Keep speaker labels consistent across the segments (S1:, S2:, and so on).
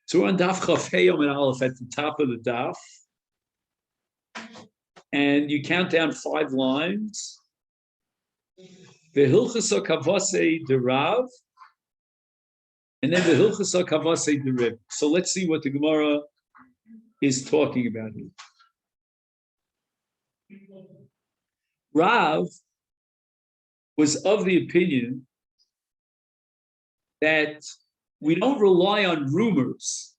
S1: So we're on Daf Chaf Hey Yom and Aleph at the top of the daf, and you count down 5 lines. V'hilchasa kavasei derav, and then v'hilchasa kavasei derib. So let's see what the Gemara is talking about here. Rav was of the opinion that we don't rely on rumors.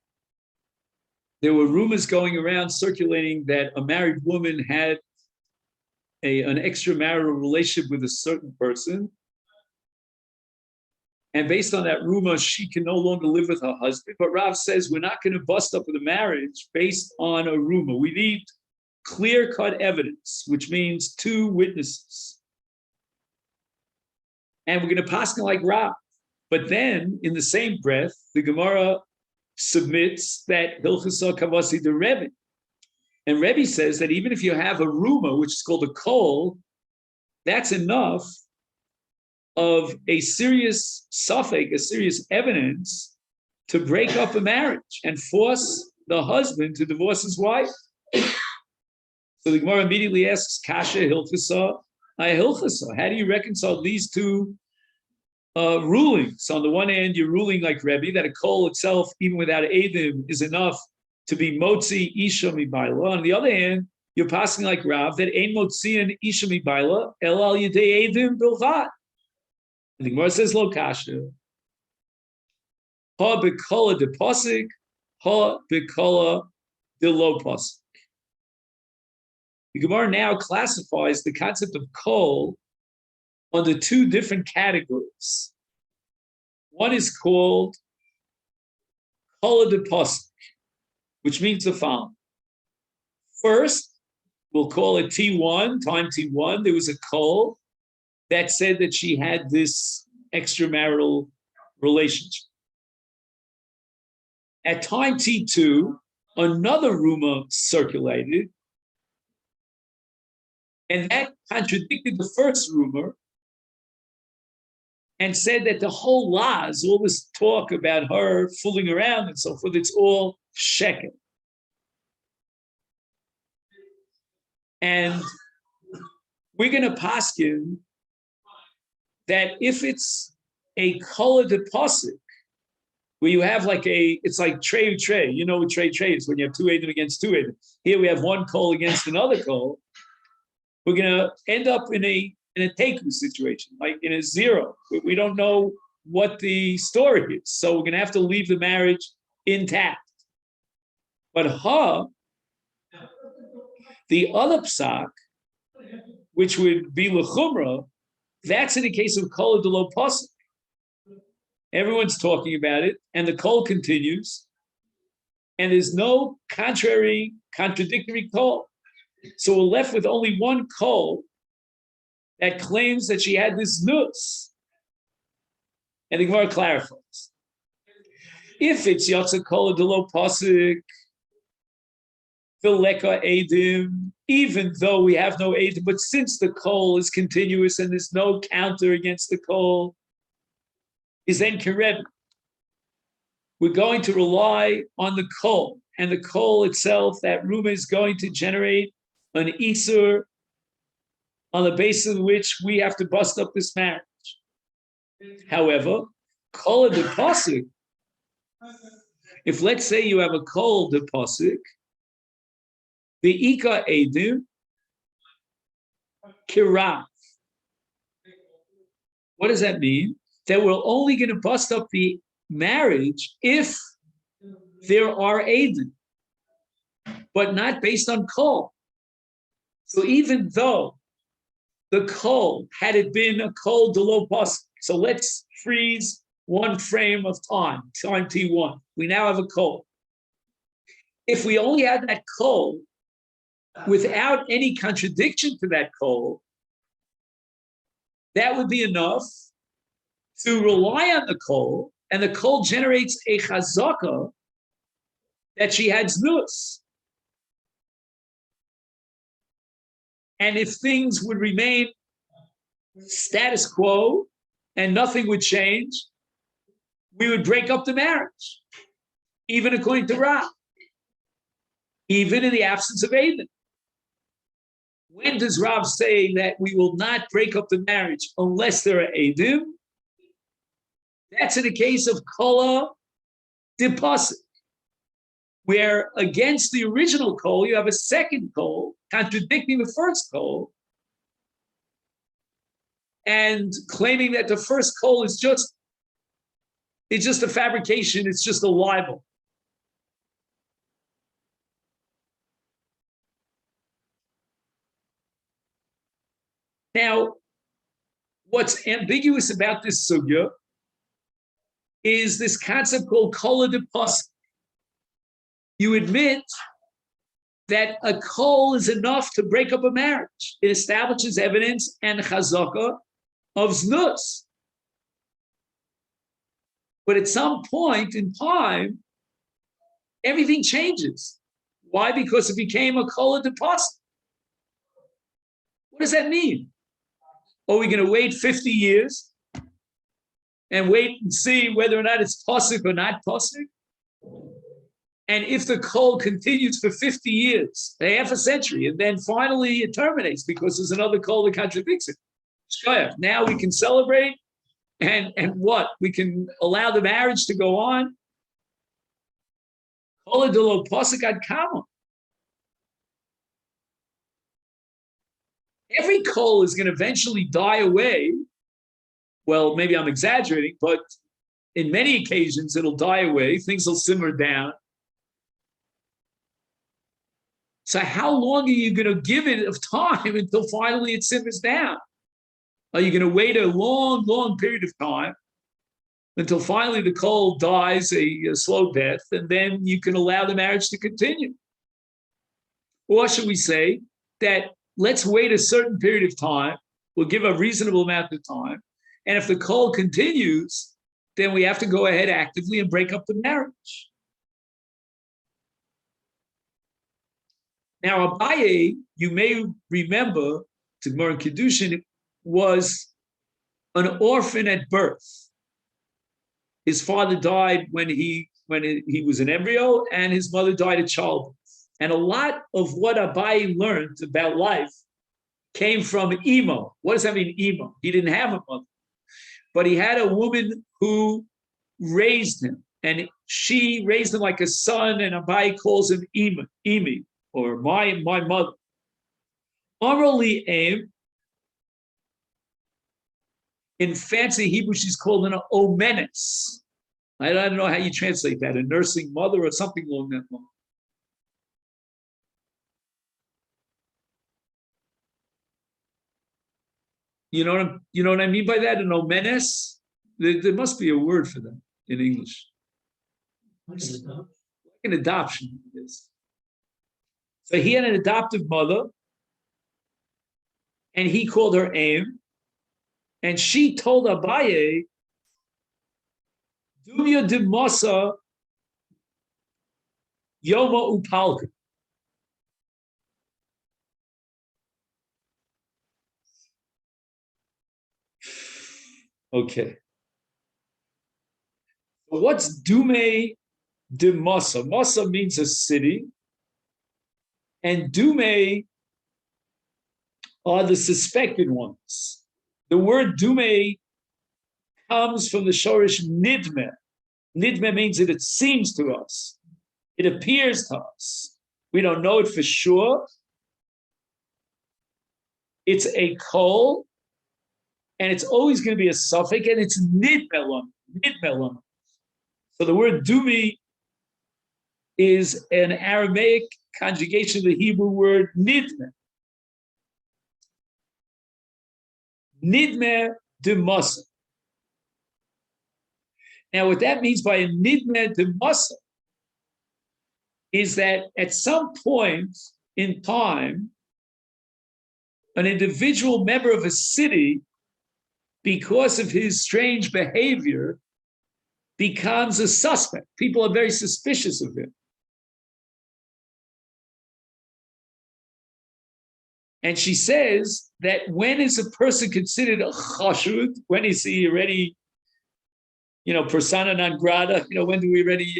S1: There were rumors going around circulating that a married woman had an extramarital relationship with a certain person. And based on that rumor, she can no longer live with her husband. But Rav says we're not going to bust up the marriage based on a rumor. We need clear-cut evidence, which means 2 witnesses. And we're going to pass like Rav. But then, in the same breath, the Gemara submits that Hilchasa Kavasi de Rebbe. And Rebbe says that even if you have a rumor, which is called a kol, that's enough of a serious suffix, a serious evidence to break up a marriage and force the husband to divorce his wife. So the Gemara immediately asks, Kasha Hilchasa, Hilchasa. How do you reconcile these 2 rulings? On the one hand, you're ruling like Rebbe that a kol itself, even without Eidim, is enough to be motzi isha mibayla. On the other hand, you're passing like Rav that ein motzi and isha mibayla el al yedei Eidim bilvad. And the Gemara says lo kasha. Ha bekola de posik, ha bekola de lo posik. The Gemara now classifies the concept of kol under 2 different categories. One is called kol de posik, which means the following. First, we'll call it T1, time T1. There was a kol that said that she had this extramarital relationship. At time T2, another rumor circulated, and that contradicted the first rumor and said that the whole laws, all this talk about her fooling around and so forth, it's all sheker. And we're going to paskin that if it's a kol de posik, where you have it's like tray. You know what tray is, when you have 2 Eidim against 2 Eidim. Here we have 1 kol against another kol. We're going to end up in a teku situation, like in a 0. We don't know what the story is. So we're going to have to leave the marriage intact. But the other psak, which would be l'chumra, that's in the case of kol de lo posik. Everyone's talking about it, and the kol continues, and there's no contradictory kol. So we're left with only 1 kol that claims that she had this nus. And the Gemara clarifies. If it's yotza kol de lo posik, v'leka edim, even though we have no edim, but since the kol is continuous and there's no counter against the kol, is then kereb. We're going to rely on the kol, and the kol itself, that rumor is going to generate an isur on the basis of which we have to bust up this marriage. However, kol de posik, if let's say you have a kol de posik, the ika edim kirav. What does that mean? That we're only going to bust up the marriage if there are edim, but not based on kol. So even though the kol, had it been a kol de lo posik, so let's freeze 1 frame of time T1. We now have a kol. If we only had that kol without any contradiction to that kol, that would be enough to rely on the kol, and the kol generates a chazaka that she had znus. And if things would remain status quo and nothing would change, we would break up the marriage. even according to Rav, even in the absence of Eidim. When does Rav say that we will not break up the marriage unless there are Eidim? That's in the case of Kola Deposit, where against the original Kol, you have a second Kol contradicting the first Kol and claiming that the first Kol is just a fabrication, it's just a libel. Now, what's ambiguous about this sugya is this concept called kola de pasuk. You admit that a kol is enough to break up a marriage. It establishes evidence and chazaka of znus. But at some point in time, everything changes. Why? Because it became a kola de pasuk. What does that mean? Are we going to wait 50 years and wait and see whether or not it's pasuk or not pasuk? And if the kol continues for 50 years, a half a century, and then finally it terminates because there's another kol that contradicts it. Now we can celebrate and what? We can allow the marriage to go on. Kol de lo pasuk ad kama. Every kol is going to eventually die away. Well, maybe I'm exaggerating, but in many occasions it'll die away. Things will simmer down. So how long are you going to give it of time until finally it simmers down? Are you going to wait a long, long period of time until finally the kol dies a slow death, and then you can allow the marriage to continue? Or should we say that let's wait a certain period of time, we'll give a reasonable amount of time, and if the kol continues, then we have to go ahead actively and break up the marriage. Now, Abaye, you may remember, to Gemara in Kiddushin, was an orphan at birth. His father died when he was an embryo, and his mother died at childbirth. And a lot of what Abaye learned about life came from Imo. What does that mean, Imo? He didn't have a mother, but he had a woman who raised him, and she raised him like a son, and Abaye calls him Imi, or my mother. Amrali Aim, in fancy Hebrew, she's called an omenes. I don't know how you translate that, a nursing mother or something along that line. You know what I mean by that? An omenes? There must be a word for that in English. Like an adoption. So he had an adoptive mother, and he called her Aim, and she told Abaye, Dumya de Masa Yoma Upalka. Okay. What's Dume de Masa? Masa means a city, and Dume are the suspected ones. The word Dume comes from the Shorish Nidme. Nidme means that it seems to us. It appears to us. We don't know it for sure. It's a kol, and it's always going to be a suffix, and it's nidmelon. So the word dumi is an Aramaic conjugation of the Hebrew word nidme. Nidme de masa. Now, what that means by a nidme de masa is that at some point in time, an individual member of a city, because of his strange behavior, becomes a suspect. People are very suspicious of him. And she says that when is a person considered a chashud? When is he already, persona non grata? When do we already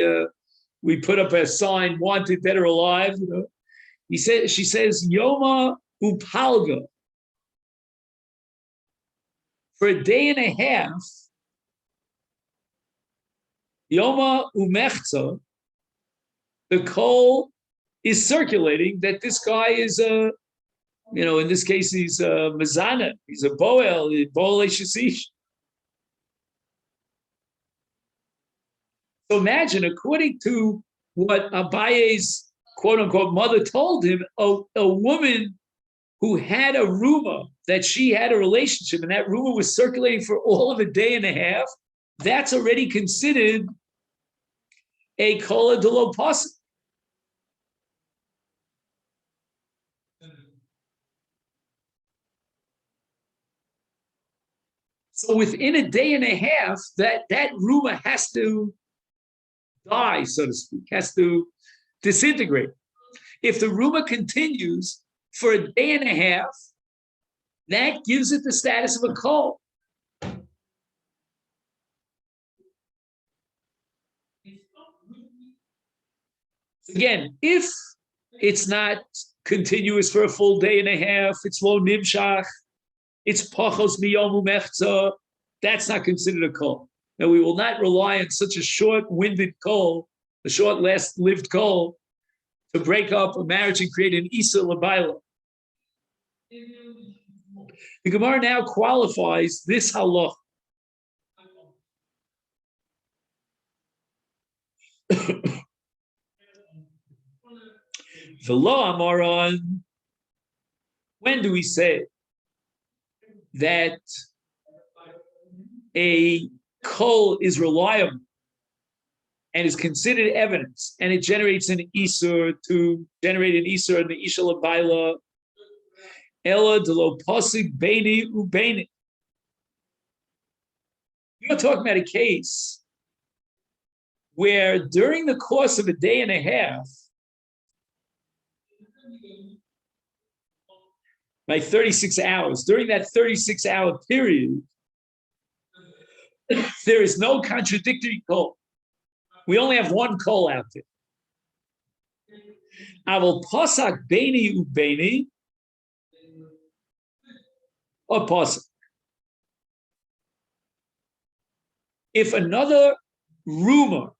S1: we put up a sign, wanted, dead or alive. She says, Yoma upalga. For a day and a half, Yoma umechza, the coal is circulating that this guy is a, in this case, he's a Mazana, he's a Boel Shasish. So imagine, according to what Abaye's quote unquote mother told him, a woman who had a rumor that she had a relationship and that rumor was circulating for all of a day and a half, that's already considered a kola de lo pasuk. So within a day and a half, that rumor has to die, so to speak, has to disintegrate. If the rumor continues for a day and a half, that gives it the status of a kol. Again, if it's not continuous for a full day and a half, it's lo nimshach, it's pachos miyomu mechza, that's not considered a kol. Now, we will not rely on such a short-winded kol, a short last-lived kol, to break up a marriage and create an isa labaila. The Gemara now qualifies this halach. V'lo amaron, when do we say that a kol is reliable and is considered evidence, and it generates an isur to generate an isur in the isha labaila? Ella de lo pasig beini ubeini. You're talking about a case where during the course of a day and a half, like 36 hours, during that 36-hour period, there is no contradictory kol. We only have one kol out there. Aval pasak beini ubeini, or pasak. If another rumor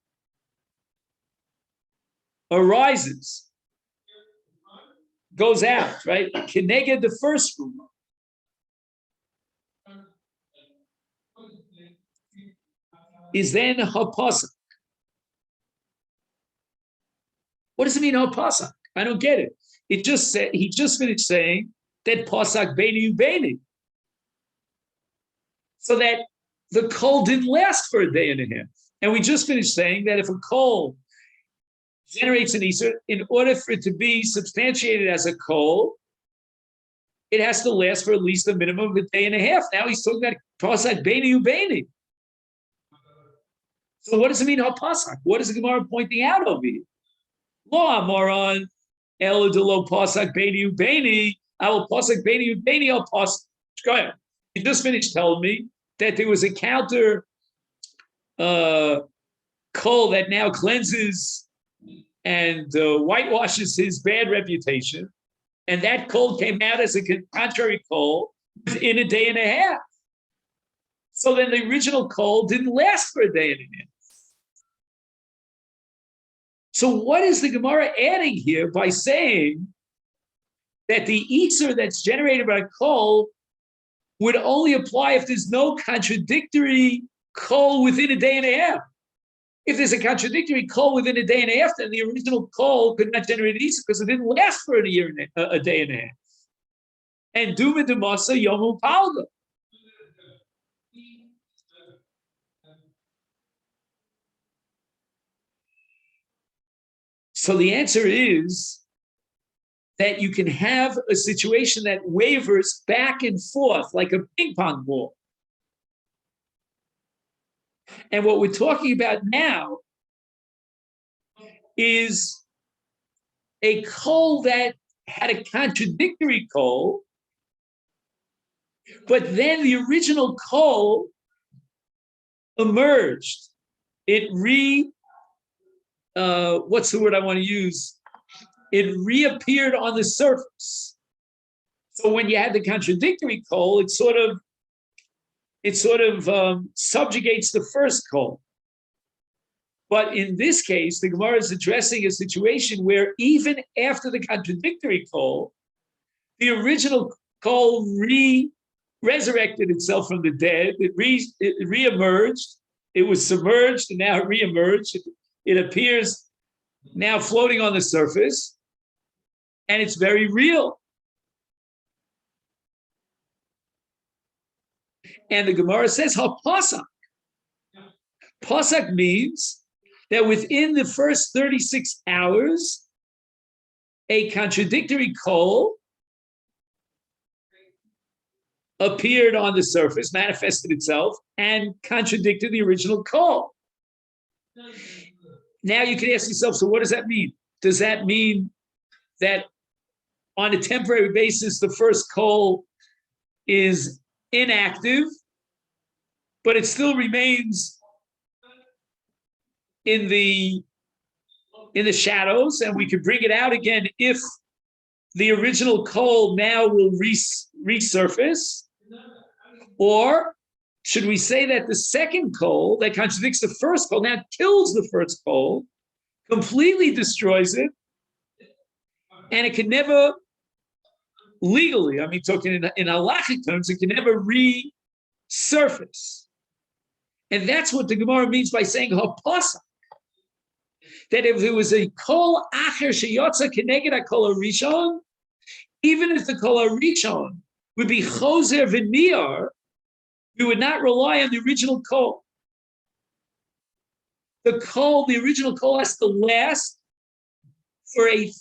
S1: arises, goes out, right? Keneged the first rumor. Is then hapasak. What does it mean, hapasak? I don't get it. It just said he just finished saying that pasak beini ubeini. So that the kol didn't last for a day and a half. And we just finished saying that if a kol generates an isur, in order for it to be substantiated as a kol, it has to last for at least a minimum of a day and a half. Now he's talking about pasak beini ubeini. So what does it mean, hapasak? What is the Gemara pointing out over here? Lo amaron elo de lo pasak beini ubeini. I will pasak beini ubeini al pasak. Go ahead. You just finished telling me that there was a counter kol that now cleanses and whitewashes his bad reputation, and that kol came out as a contrary kol in a day and a half. So then the original kol didn't last for a day and a half. So what is the Gemara adding here by saying that the isur that's generated by kol would only apply if there's no contradictory kol within a day and a half? If there's a contradictory kol within a day and a half, then the original kol could not generate an isur because it didn't last for a day and a half. And duma demasa yomu palga. So the answer is that you can have a situation that wavers back and forth like a ping pong ball. And what we're talking about now is a kol that had a contradictory kol, but then the original kol emerged. It what's the word I want to use? It reappeared on the surface. So when you had the contradictory kol, it sort of subjugates the first kol. But in this case, the Gemara is addressing a situation where even after the contradictory kol, the original kol resurrected itself from the dead. It reemerged. It was submerged, and now it reemerged. It appears now floating on the surface, and it's very real. And the Gemara says, ha-pasak. Pasak means that within the first 36 hours, a contradictory kol appeared on the surface, manifested itself, and contradicted the original kol. Now you can ask yourself, so what does that mean? Does that mean that on a temporary basis, the first kol is inactive, but it still remains in the shadows, and we could bring it out again if the original kol now will resurface? Or should we say that the second kol that contradicts the first kol now kills the first kol, completely destroys it, and it can never legally, I mean, talking in halachic terms, it can never resurface? And that's what the Gemara means by saying hapasa. That if there was a kol acher sheyotza keneged hakol harishon, even if the kol harishon would be choser v'niar, we would not rely on the original kol. The original kol has to last for a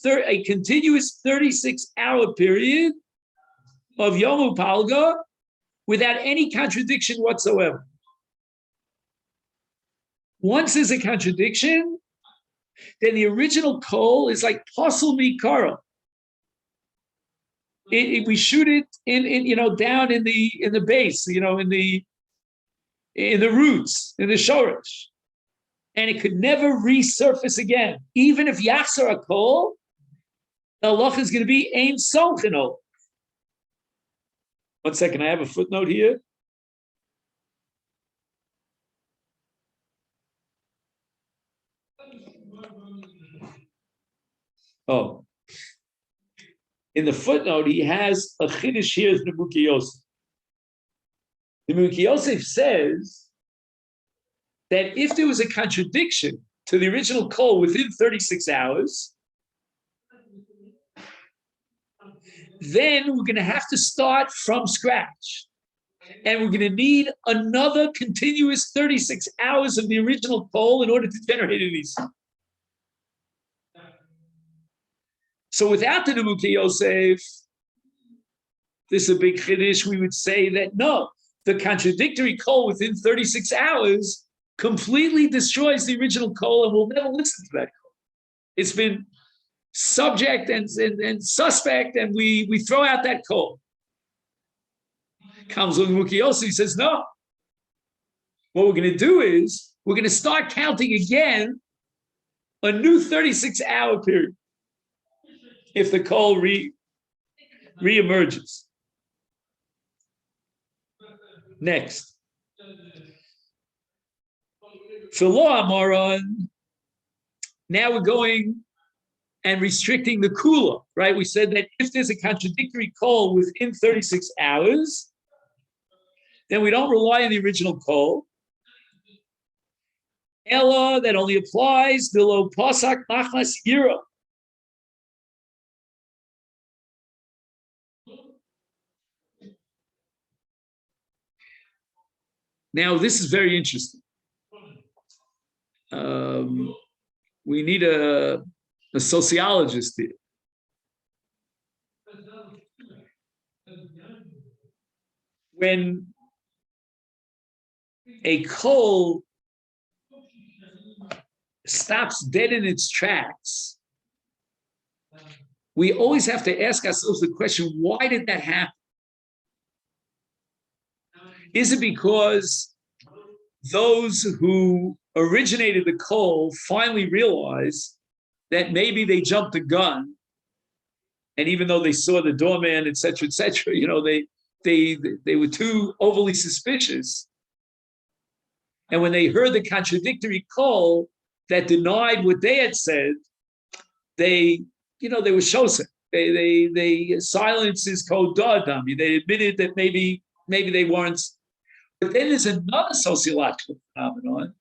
S1: continuous 36-hour period of Yom Palga without any contradiction whatsoever. Once there's a contradiction, then the original kol is like pasul mikara. We shoot it in down in the base, in the roots, in the shoresh, and it could never resurface again. Even if yachzor a kol, the halacha is going to be ein solchino. 1 second, I have a footnote here. Oh. In the footnote, he has a chiddush here in the Mukhi Yosef. The Mukhi Yosef says that if there was a contradiction to the original kol within 36 hours, then we're going to have to start from scratch. And we're going to need another continuous 36 hours of the original kol in order to generate an Isa. So without the Mukhi Yosef, this is a big chiddush. We would say that no, the contradictory kol within 36 hours completely destroys the original kol, and we'll never listen to that kol. It's been subject and suspect, and we throw out that kol. Comes on Mukhi Yosef, he says, no. What we're going to do is we're going to start counting again a new 36-hour period if the kol re-emerges. Next. Now we're going and restricting the kula, right? We said that if there's a contradictory kol within 36 hours, then we don't rely on the original kol. Ella, that only applies below pasak nachlas yira. Now, this is very interesting. We need a sociologist here. When a kol stops dead in its tracks, we always have to ask ourselves the question, why did that happen? Is it because those who originated the coal finally realized that maybe they jumped the gun, and even though they saw the doorman, et cetera, they were too overly suspicious. And when they heard the contradictory call that denied what they had said, they were chosen. They silence is called da'adam. They admitted that maybe they weren't. But then there's another sociological phenomenon,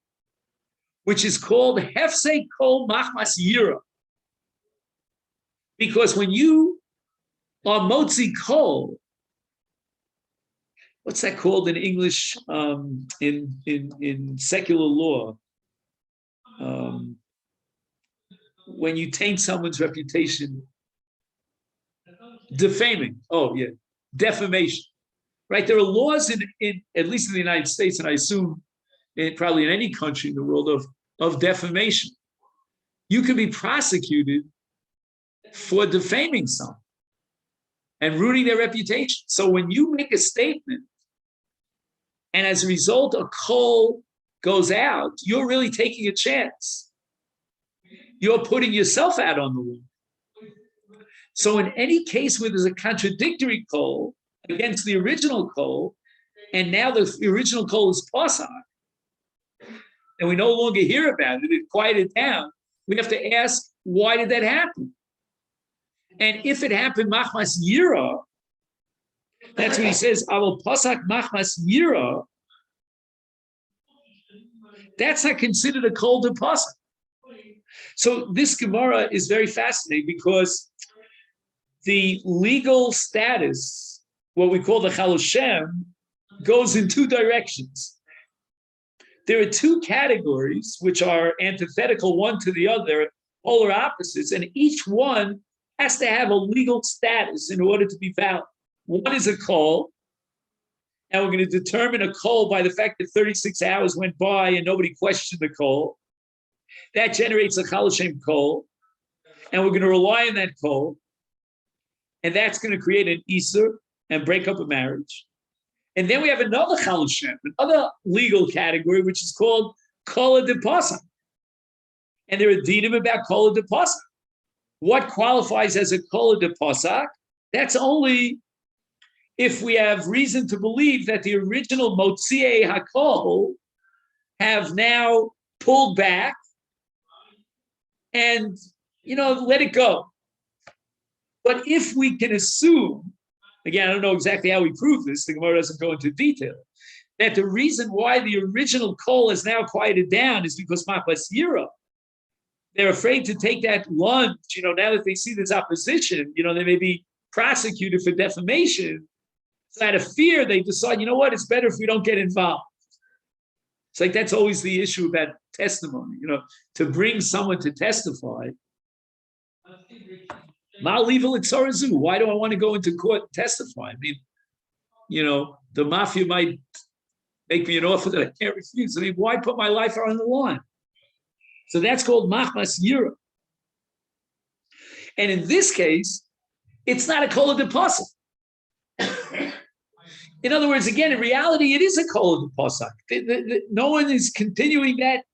S1: which is called hefsei kol machmas yira. Because when you are motzi kol, what's that called in English in secular law? When you taint someone's reputation, defaming. Oh yeah, defamation. Right? There are laws in at least in the United States, and I assume probably in any country in the world of defamation. You can be prosecuted for defaming someone and ruining their reputation. So when you make a statement, and as a result, a call goes out, you're really taking a chance. You're putting yourself out on the limb. So in any case where there's a contradictory call against the original call, and now the original call is pasach, and we no longer hear about it, it quieted down, we have to ask, why did that happen? And if it happened machmas yira, that's what he says, avol pasach machmas yira, that's not considered a kol de pasach. So this Gemara is very fascinating because the legal status, what we call the Chaloshem, goes in two directions. There are two categories which are antithetical one to the other, polar opposites, and each one has to have a legal status in order to be valid. One is a call, and we're going to determine a call by the fact that 36 hours went by and nobody questioned the call. That generates a Chaloshem call, and we're going to rely on that call, and that's going to create an Isur and break up a marriage. And then we have another Chaloshem, another legal category, which is called Kol de Pasach. And there are dinim about Kol de Pasach. What qualifies as a Kol de Pasach? That's only if we have reason to believe that the original Motziei HaKol have now pulled back and, let it go. But if we can assume, again, I don't know exactly how we prove this, the Gemara doesn't go into detail, that the reason why the original call is now quieted down is because machmas yira. They're afraid to take that lunge, now that they see this opposition, they may be prosecuted for defamation. So out of fear, they decide, it's better if we don't get involved. It's like that's always the issue about testimony, to bring someone to testify. Why do I want to go into court and testify? I mean, the mafia might make me an offer that I can't refuse. I mean, why put my life on the line? So that's called machmas yira. And in this case, it's not a kol de pasach. In other words, again, in reality, it is a kol de pasach. No one is continuing that,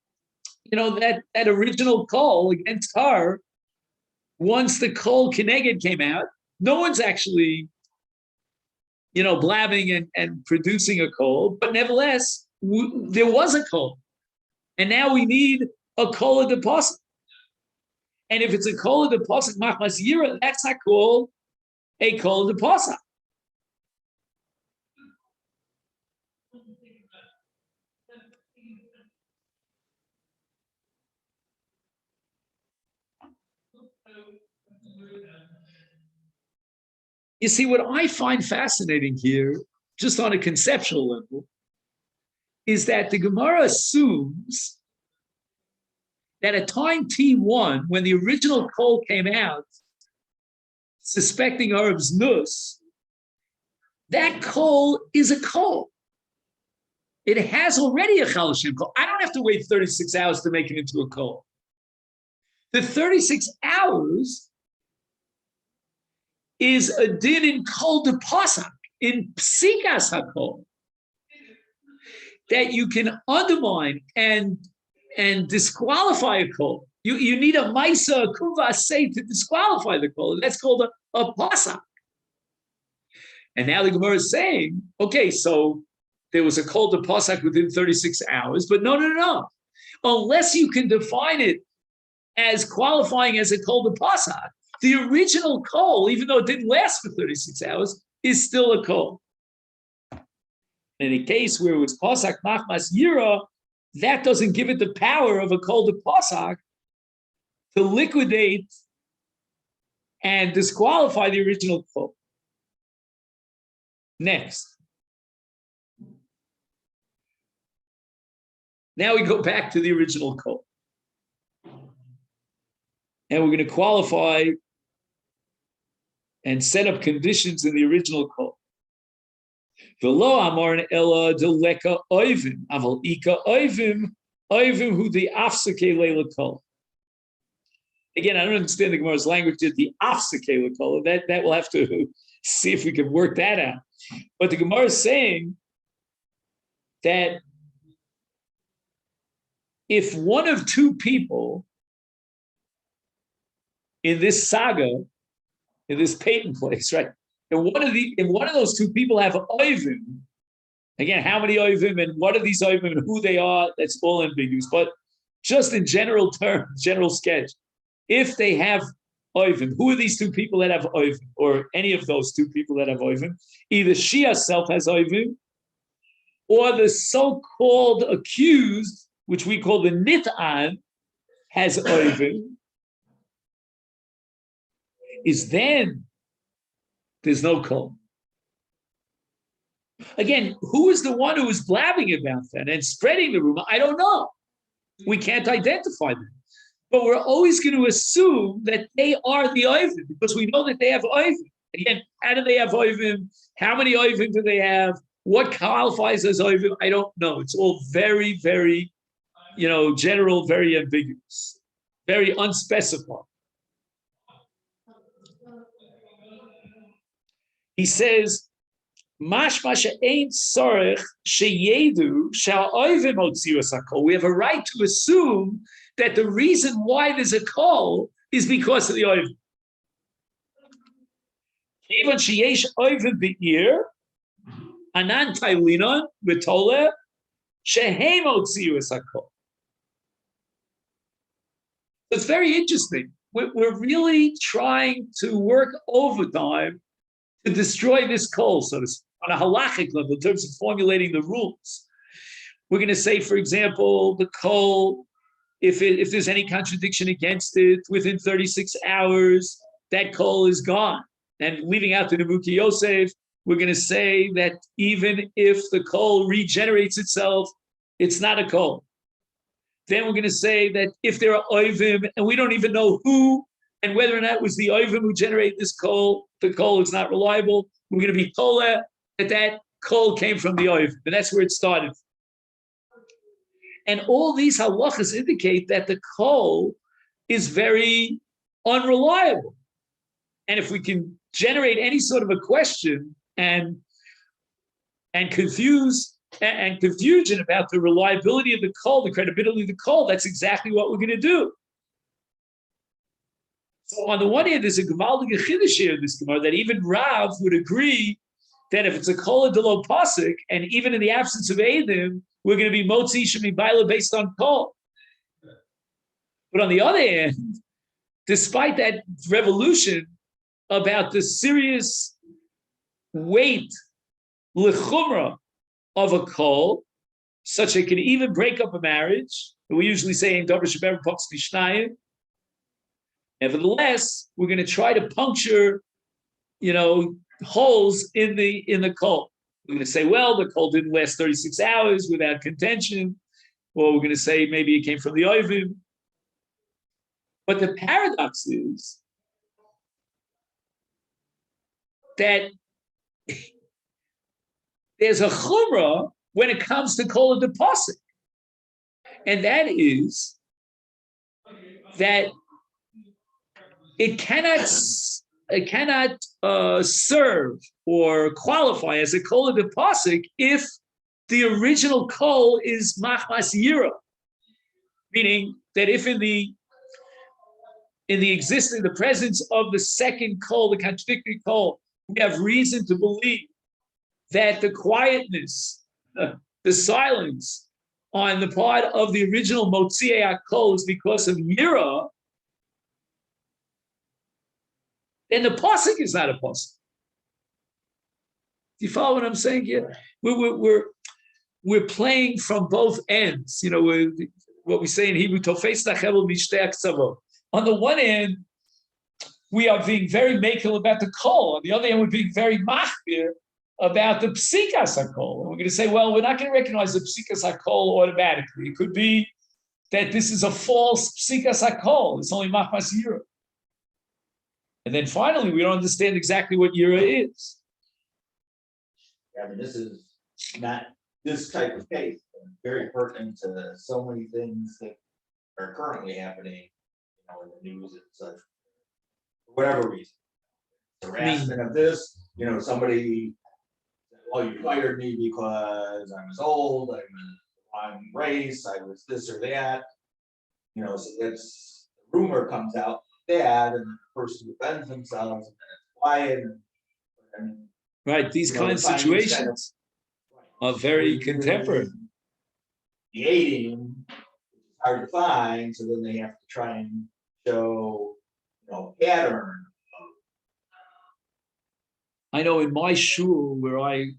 S1: that original call against her. Once the kol keneged came out, no one's actually, blabbing and producing a kol, but nevertheless, there was a kol. And now we need a kol de pasach. And if it's a kol de pasach machmas yira, that's not called a kol de pasach. You see, what I find fascinating here, just on a conceptual level, is that the Gemara assumes that at time T1, when the original call came out, suspecting Arab's nus, that call is a call. It has already a Chaloshem call. I don't have to wait 36 hours to make it into a call. The 36 hours is a din in kol de pasach, in psikas hakol, that you can undermine and and disqualify a kol. You need a maisa kuvase to disqualify the kol. That's called a pasak. And now the Gemara is saying, okay, so there was a kol to pasak within 36 hours, but no. Unless you can define it as qualifying as a kol to pasak, the original kol, even though it didn't last for 36 hours, is still a kol. In a case where it was pasak machmas yira, that doesn't give it the power of a kol to pasak to liquidate and disqualify the original kol. Next. Now we go back to the original kol. And we're going to qualify and set up conditions in the original kol. V'lo amar ela deleka oivim, aval ika oivim hu the afsake leila kol. Again, I don't understand the Gemara's language. The afsake leila kol. That we'll have to see if we can work that out. But the Gemara is saying that if one of two people in this saga, in this patent place, right? If one of those two people have oivim, again, how many oivim and what are these oivim and who they are, that's all ambiguous. But just in general terms, general sketch, if they have oivim, who are these two people that have oivim, or any of those two people that have oivim? Either she herself has oivim, or the so-called accused, which we call the nit'an, has oivim, is then there's no kol. Again, who is the one who is blabbing about that and spreading the rumor? I don't know. We can't identify them. But we're always going to assume that they are the oivim because we know that they have oivim. Again, how do they have oivim? How many oivim do they have? What qualifies as oivim? I don't know. It's all very, very, general, very ambiguous, very unspecified. He says, "Mashma she'ein tzorech sheyedu she'oivim otzius hakol." We have a right to assume that the reason why there's a kol is because of the oivim. Even sheyesh oivim be'ir anan tailinon v'toleh shehem otzius hakol. It's very interesting. We're really trying to work overtime to destroy this kol, so to speak, on a halachic level, in terms of formulating the rules. We're going to say, for example, the kol, if there's any contradiction against it, within 36 hours, that kol is gone. And leaving out the Nebuki Yosef, we're going to say that even if the kol regenerates itself, it's not a kol. Then we're going to say that if there are oivim, and we don't even know who, and whether or not it was the oivim who generated this kol, the kol is not reliable. We're going to be told that kol came from the oivim, and that's where it started. And all these halachas indicate that the kol is very unreliable. And if we can generate any sort of a question and confusion about the reliability of the kol, the credibility of the kol, that's exactly what we're going to do. So on the one hand, there's a gewaltige chiddush here in this Gemara that even Rav would agree that if it's a kol delo pasuk, and even in the absence of Eidim, we're going to be motzi shemibayla based on kol. But on the other hand, despite that revolution about the serious weight lechumra of a kol, such it can even break up a marriage, we usually say in Dover Sheber Pox Mishnayim. Nevertheless, we're going to try to puncture, holes in the kol. We're going to say, well, the kol didn't last 36 hours without contention, or we're going to say maybe it came from the oivim. But the paradox is that there's a chumrah when it comes to kol deposit, and that is that it cannot serve or qualify as a kol deposit if the original kol is machmas yira. Meaning that if in the presence of the second kol, the contradictory kol, we have reason to believe that the quietness, the silence on the part of the original Motziei HaKol is because of Yira, then the pasuk is not a pasuk. Do you follow what I'm saying here? We're playing from both ends. You know, what we say in Hebrew, Tofes Nachel Mishtei Aktzavot. On the one hand, we are being very makel about the kol. On the other hand, we're being very machmir about the psikas hakol. And we're going to say, well, we're not going to recognize the psikas hakol automatically. It could be that this is a false psikas hakol. It's only machmas yira. And then finally, we don't understand exactly what yira is.
S2: Yeah, I mean, this is not this type of case. Very pertinent to so many things that are currently happening, in the news and such. For whatever reason, harassment of this, somebody, well, you fired me because I was old, I'm a wrong race, I was this or that. So that's the rumor comes out that, and the person defends themselves, and then it's quiet. And
S1: right, these kinds of situations are very contemporary.
S2: The 18, which is hard to find, so then they have to try and show, pattern.
S1: I know in my shul where I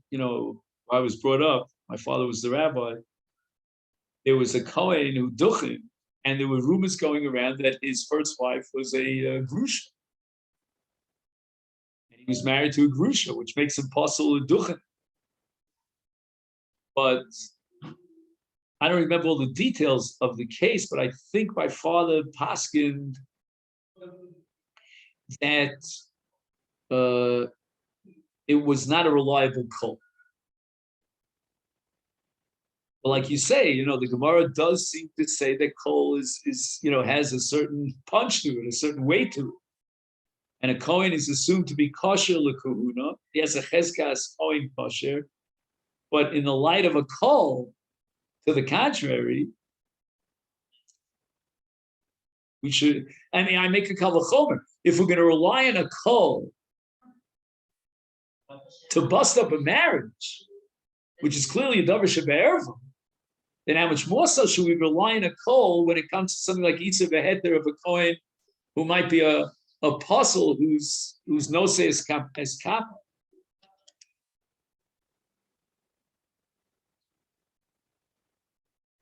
S1: was brought up, my father was the rabbi, there was a Kohen who duchen, and there were rumors going around that his first wife was a grusha. And he was married to a grusha, which makes him possible a duchen. But I don't remember all the details of the case, but I think my father paskined that it was not a reliable cult. But like you say, the Gemara does seem to say that kol is has a certain punch to it, a certain weight to it. And a Kohen is assumed to be kosher l'kuhuna. He has a cheskas Kohen kosher. But in the light of a kol, to the contrary, we should, I make a kal v'chomer. If we're going to rely on a kol to bust up a marriage, which is clearly a davar shebe'erva, then how much more so should we rely on a kol when it comes to something like Itzav Beheter of a Kohen who might be a apostle whose nose is kappa?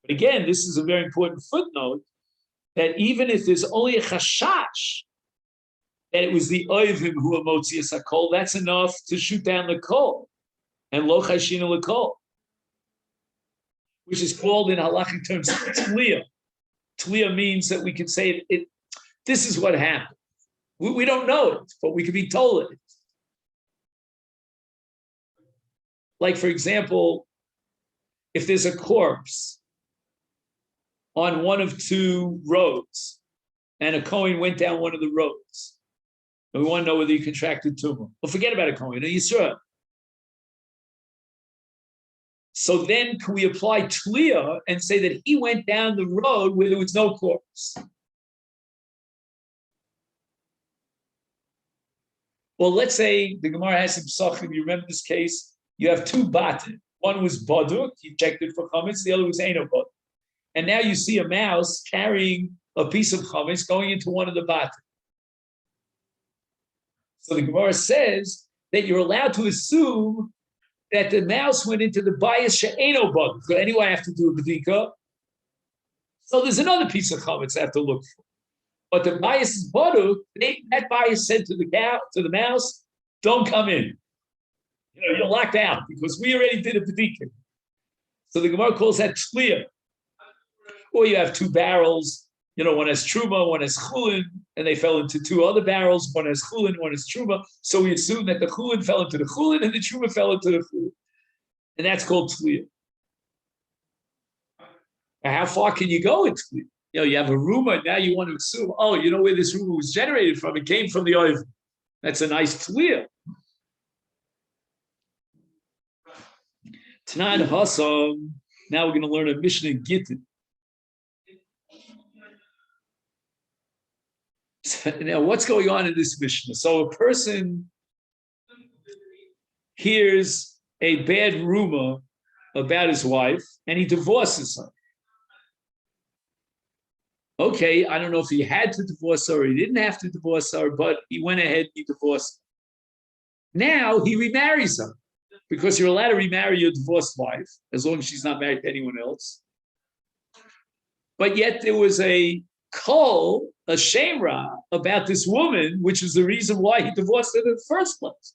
S1: But again, this is a very important footnote that even if there's only a chashash that it was the oivim who are motzias hakol, that's enough to shoot down the kol and lo chashina l'kol, which is called in halachic terms tliya. Tliya means that we can say it. This is what happened. We don't know it, but we can be told it. Like, for example, if there's a corpse on one of two roads, and a Kohen went down one of the roads, and we want to know whether he contracted tumor. Well, forget about a Kohen, a Yisrael. So then can we apply Tliya and say that he went down the road where there was no corpse? Well, let's say the Gemara has some psachim. You remember this case? You have two batim. One was baduk, he checked it for chametz. The other was eino baduk. And now you see a mouse carrying a piece of chametz going into one of the batim. So the Gemara says that you're allowed to assume that the mouse went into the bias she'eno baduk. So anyway, I have to do a bedika. So there's another piece of chametz I have to look for. But the bias is baduk. That bias said to the cow, to the mouse, "Don't come in. You're locked out because we already did a bedika." So the Gemara calls that tliya. Or you have two barrels. One has truma, one has chulin, and they fell into two other barrels. One has chulin, one has truma. So we assume that the chulin fell into the chulin and the truma fell into the chulin, and that's called tliya. How far can you go with tliya? You have a rumor, now you want to assume, where this rumor was generated from? It came from the oiv. That's a nice tliya. Tanan Hasam. Now we're going to learn a Mishnah in Gittin. Now, what's going on in this Mishnah? So a person hears a bad rumor about his wife and he divorces her. Okay, I don't know if he had to divorce her or he didn't have to divorce her, but he went ahead and he divorced her. Now he remarries her because you're allowed to remarry your divorced wife as long as she's not married to anyone else. But yet there was a shemra about this woman, which is the reason why he divorced her in the first place.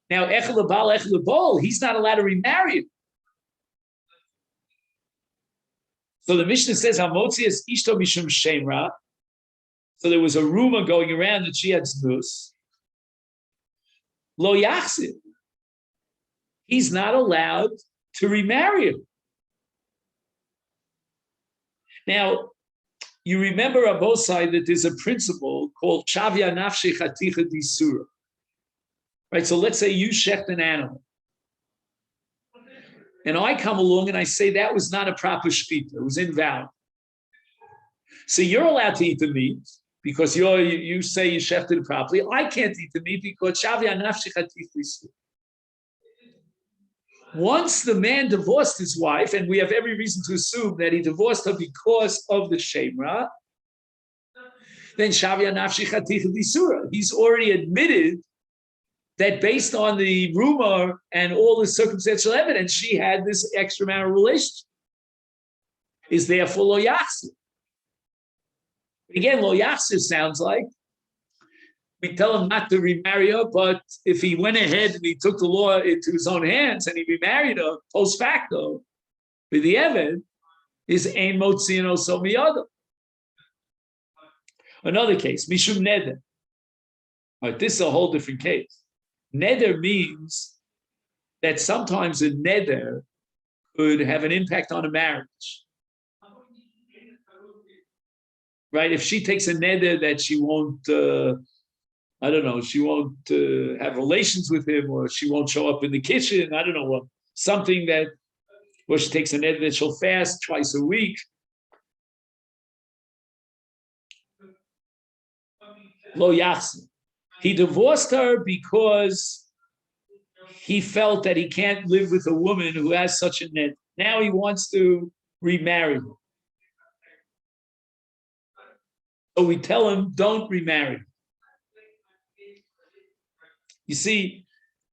S1: Now, echel bal, echel bol, he's not allowed to remarry her. So the Mishnah says, Hamotzias ishto mishum shemra. So there was a rumor going around that she had znus. Lo yachzir. He's not allowed to remarry her. Now, you remember on both sides that there's a principle called chavya nafshi chaticha disura. Right? So let's say you shecht an animal. And I come along and I say that was not a proper shechita, it was invalid. So you're allowed to eat the meat because you say you shechted it properly. I can't eat the meat because shavya nafshi chaticha disura. Once the man divorced his wife, and we have every reason to assume that he divorced her because of the shemra, then shavya nafshi chaticha disura. He's already admitted that based on the rumor and all the circumstantial evidence, she had this extramarital relationship. Is therefore lo yachzir. Again, lo yachzir sounds like we tell him not to remarry her, but if he went ahead and he took the law into his own hands and he remarried her post facto, with the Eved, is ein motzino so miyado. Another case, mishum neder. All right, this is a whole different case. Neder means that sometimes a neder could have an impact on a marriage. Right? If she takes a neder that she won't, I don't know, she won't have relations with him, or she won't show up in the kitchen, I don't know what, something that, or she takes a neder that she'll fast twice a week. Lo yachzir. He divorced her because he felt that he can't live with a woman who has such a neder. Now he wants to remarry her. So we tell him, don't remarry. You see,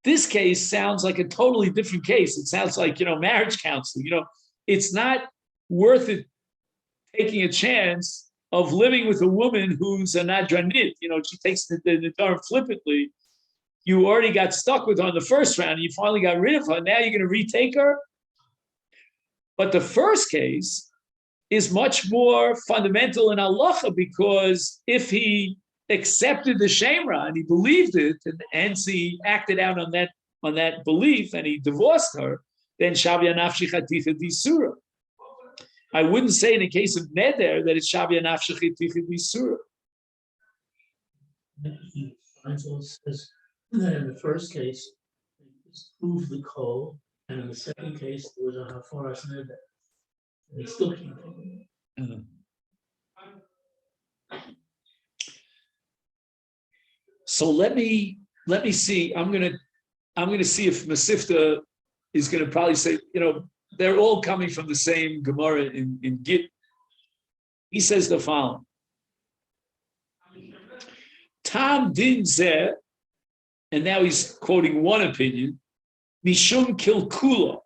S1: this case sounds like a totally different case. It sounds like, marriage counseling. It's not worth it taking a chance of living with a woman who's a nadranit. She takes the term flippantly. You already got stuck with her on the first round, and you finally got rid of her. Now you're going to retake her. But the first case is much more fundamental in halacha, because if he accepted the shemra and he believed it, and hence he acted out on that belief, and he divorced her, then shavya nafshi chaticha disura. I wouldn't say in the case of neder that it's shavya nafshi chaticha disura.
S3: Feinzel says that in the first case, they proved the call, and in the second case, there was a hafaras neder. And it still can't take it.
S1: So let me see. I'm gonna see if Masifta is gonna probably say, they're all coming from the same Gemara in Git. He says the following: Tam din zeh, and now he's quoting one opinion, mishum kilkula.